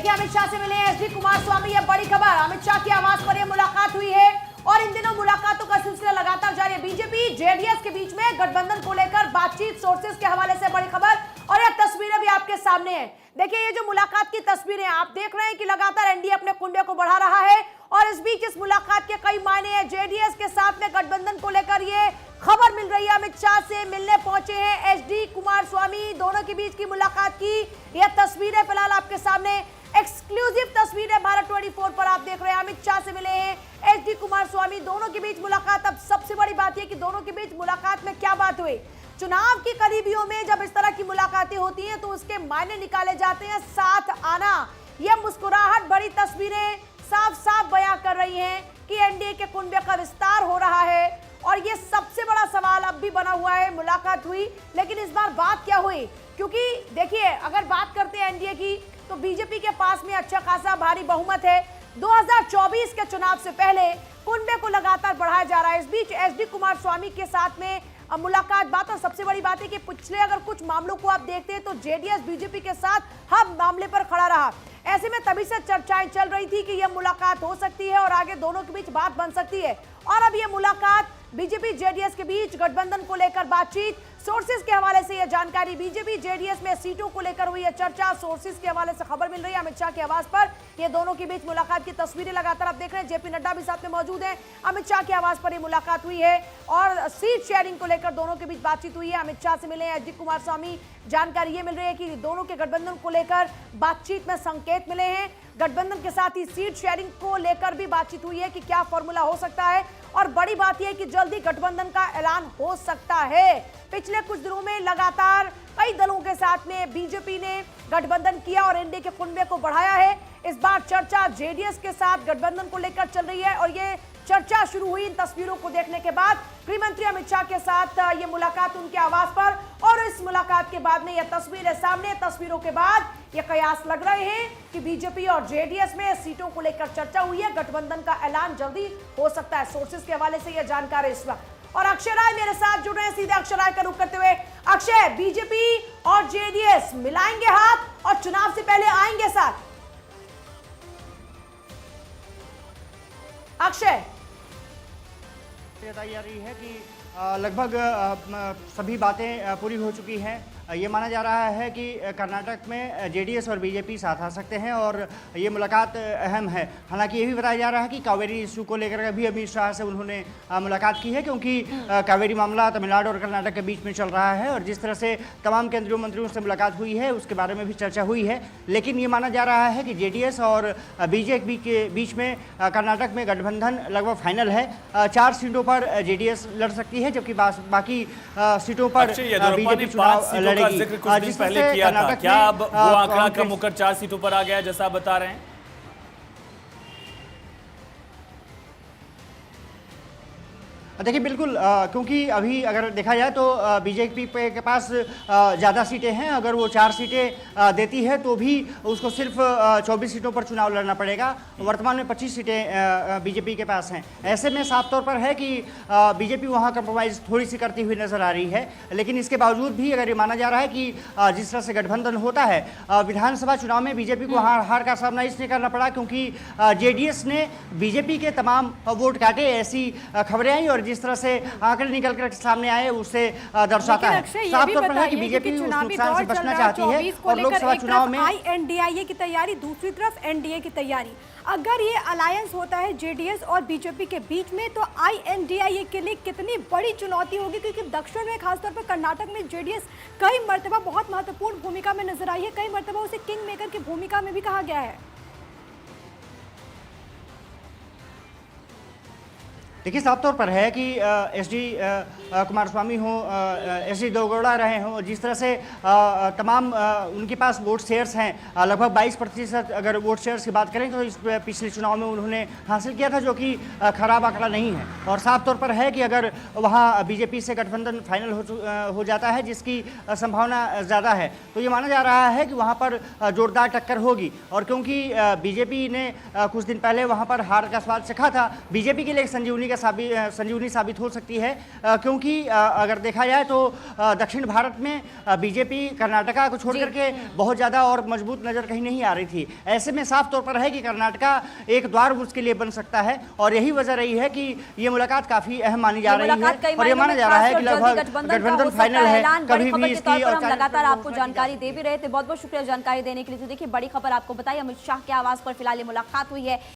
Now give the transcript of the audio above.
देखिए अमित शाह से मिले हैं एसडी कुमारस्वामी, ये बड़ी खबर। अमित शाह की आवाज पर यह मुलाकात हुई है और इन दिनों मुलाकातों का सिलसिला लगातार जारी है। बीजेपी जेडीएस के बीच में गठबंधन को लेकर बातचीत, सोर्सेज के हवाले से बड़ी खबर और यह तस्वीरें भी आपके सामने हैं। देखिए ये जो मुलाकात की तस्वीरें आप देख रहे हैं कि लगातार एनडीए अपने कुंबे को बढ़ा रहा है और इस बीच इस मुलाकात के कई मायने हैं। जेडीएस के साथ में गठबंधन को लेकर ये खबर मिल रही है। अमित शाह से मिलने पहुंचे हैं एसडी कुमारस्वामी, दोनों के बीच की मुलाकात की यह तस्वीरें फिलहाल आपके सामने एक्सक्लूसिव तस्वीर है भारत 24 पर आप देख रहे हैं। अमित शाह से मिले हैं एसडी कुमारस्वामी, दोनों के बीच मुलाकात। अब सबसे बड़ी बात यह कि दोनों के बीच मुलाकात में क्या बात हुई। चुनाव की करीबियों में जब इस तरह की मुलाकातें होती हैं तो उसके मायने निकाले जाते हैं। साथ आना, यह मुस्कुराहट बड़ी तस्वीरें साफ साफ बयां कर रही हैं कि एनडीए के कुनबे का विस्तार हो रहा है और यह सबसे बड़ा सवाल अब भी बना हुआ है। मुलाकात हुई लेकिन इस बार बात क्या हुई, क्योंकि देखिए अगर बात करते हैं एनडीए की तो बीजेपी के पास में अच्छा खासा भारी बहुमत है। 2024 के चुनाव से पहले कुनबे को लगातार बढ़ाया जा रहा है। इस बीच एसडी कुमारस्वामी के साथ में मुलाकात बात, और सबसे बड़ी बात है कि पिछले अगर कुछ मामलों को आप देखते हैं तो जेडीएस बीजेपी के साथ हर मामले पर खड़ा रहा। ऐसे में तभी से चर्चाएं चल रही थी कि यह मुलाकात हो सकती है और आगे दोनों के बीच बात बन सकती है। और अब यह मुलाकात बीजेपी जेडीएस के बीच गठबंधन को लेकर बातचीत, सोर्सेज के हवाले से यह जानकारी, बीजेपी जेडीएस में सीटों को लेकर हुई है चर्चा, सोर्सेज के हवाले से खबर मिल रही है। अमित शाह की आवाज पर ये दोनों के बीच मुलाकात की तस्वीरें लगातार आप देख रहे हैं। जेपी नड्डा भी साथ में मौजूद हैं। अमित शाह की आवाज पर यह मुलाकात हुई है और सीट शेयरिंग को लेकर दोनों के बीच बातचीत हुई है। अमित शाह से मिले हैं एसडी कुमारस्वामी, जानकारी ये मिल रही है कि दोनों के गठबंधन को लेकर बातचीत में संकेत मिले हैं। गठबंधन के साथ ही सीट शेयरिंग को लेकर भी बातचीत हुई है कि क्या फॉर्मूला हो सकता है और बड़ी बात यह है कि जल्दी गठबंधन का ऐलान हो सकता है। पिछले कुछ दिनों में लगातार कई दलों के साथ में बीजेपी ने गठबंधन किया और एनडीए के कुनबे को बढ़ाया है। इस बार चर्चा जेडीएस के साथ गठबंधन को लेकर चल रही है और ये चर्चा शुरू हुई इन तस्वीरों को देखने के बाद। गृह मंत्री अमित शाह के साथ ये मुलाकात उनके आवास पर और इस मुलाकात के बाद में ये तस्वीरें सामने, तस्वीरों के बाद ये कयास लग रहे हैं कि बीजेपी और जेडीएस में सीटों को लेकर चर्चा हुई है, गठबंधन का ऐलान जल्दी हो सकता है। सोर्सेज के हवाले से यह जानकारी इस वक्त। और अक्षय राय मेरे साथ जुड़ रहे हैं, सीधे अक्षय राय का रुख करते हुए। अक्षय, बीजेपी और जेडीएस मिलाएंगे हाथ और चुनाव से पहले आएंगे साथ। अक्षय, बताई जा रही है कि लगभग सभी बातें पूरी हो चुकी हैं। ये माना जा रहा है कि कर्नाटक में जेडीएस और बीजेपी साथ आ सकते हैं और ये मुलाकात अहम है। हालांकि ये भी बताया जा रहा है कि कावेरी इशू को लेकर भी अमित शाह से उन्होंने मुलाकात की है, क्योंकि कावेरी मामला तमिलनाडु और कर्नाटक के बीच में चल रहा है और जिस तरह से तमाम केंद्रीय मंत्रियों से मुलाकात हुई है उसके बारे में भी चर्चा हुई है। लेकिन ये माना जा रहा है कि जेडीएस और बीजेपी के बीच में कर्नाटक में गठबंधन लगभग फाइनल है। 4 सीटों पर जेडीएस लड़ सकती है जबकि बाकी सीटों पर बीजेपी चुनाव का जिक्र कुछ दिन पहले किया था। क्या अब वो आंकड़ा कम होकर 4 सीटों पर आ गया जैसा आप बता रहे हैं? देखिए बिल्कुल, क्योंकि अभी अगर देखा जाए तो बीजेपी के पास ज़्यादा सीटें हैं। अगर वो 4 सीटें देती है तो भी उसको सिर्फ 24 सीटों पर चुनाव लड़ना पड़ेगा। वर्तमान में 25 सीटें बीजेपी के पास हैं। ऐसे में साफ तौर पर है कि बीजेपी वहाँ कंप्रोमाइज़ थोड़ी सी करती हुई नज़र आ रही है। लेकिन इसके बावजूद भी अगर ये माना जा रहा है कि जिस तरह से गठबंधन होता है, विधानसभा चुनाव में बीजेपी को हार का सामना इसलिए करना पड़ा क्योंकि जेडीएस ने बीजेपी के तमाम वोट काटे। ऐसी खबरें आई और जिस तरह से आंकड़े निकल कर सामने आए उससे दर्शाता है साफ तौर पर है कि बीजेपी उस नुकसान से बचना चाहती है और लोकसभा चुनाव में आईएनडीआईए की तैयारी, दूसरी तरफ एनडीए की तैयारी। अगर ये अलायंस होता है जेडीएस और बीजेपी के बीच में तो आईएनडीआईए के लिए कितनी बड़ी चुनौती होगी, क्योंकि दक्षिण में खासतौर पर कर्नाटक में जेडीएस कई मर्तबा बहुत महत्वपूर्ण भूमिका में नजर आई है, कई मर्तबा उसे किंग मेकर की भूमिका में भी कहा गया है। देखिए साफ तौर पर है कि एसडी कुमारस्वामी हो, एसडी देवेगौड़ा रहे हों, जिस तरह से तमाम उनके पास वोट शेयर्स हैं, लगभग 22% अगर वोट शेयर्स की बात करें तो इस पिछले चुनाव में उन्होंने हासिल किया था, जो कि खराब आंकड़ा नहीं है। और साफ तौर पर है कि अगर वहाँ बीजेपी से गठबंधन फाइनल हो जाता है, जिसकी संभावना ज़्यादा है, तो ये माना जा रहा है कि वहाँ पर जोरदार टक्कर होगी। और क्योंकि बीजेपी ने कुछ दिन पहले वहाँ पर हार का स्वाद चखा था, बीजेपी के लिए एक संजीवनी संजीवनी साबित हो सकती है, क्योंकि अगर देखा जाए तो दक्षिण भारत में बीजेपी कर्नाटका को छोड़ करके बहुत ज़्यादा और मजबूत नज़र कहीं नहीं आ रही थी। ऐसे में साफ तौर पर है कि कर्नाटका एक द्वार उसके लिए बन सकता है और यही वजह रही है कि ये मुलाकात काफ़ी अहम मानी जा रही है और ये माना जा रहा है कि लगभग गठबंधन फाइनल है। कभी भी इसकी और लगातार आपको जानकारी दे भी रहे थे। बहुत बहुत शुक्रिया जानकारी देने के लिए। तो देखिए, बड़ी खबर आपको बताई, अमित शाह के आवास पर फिलहाल ये मुलाकात हुई है।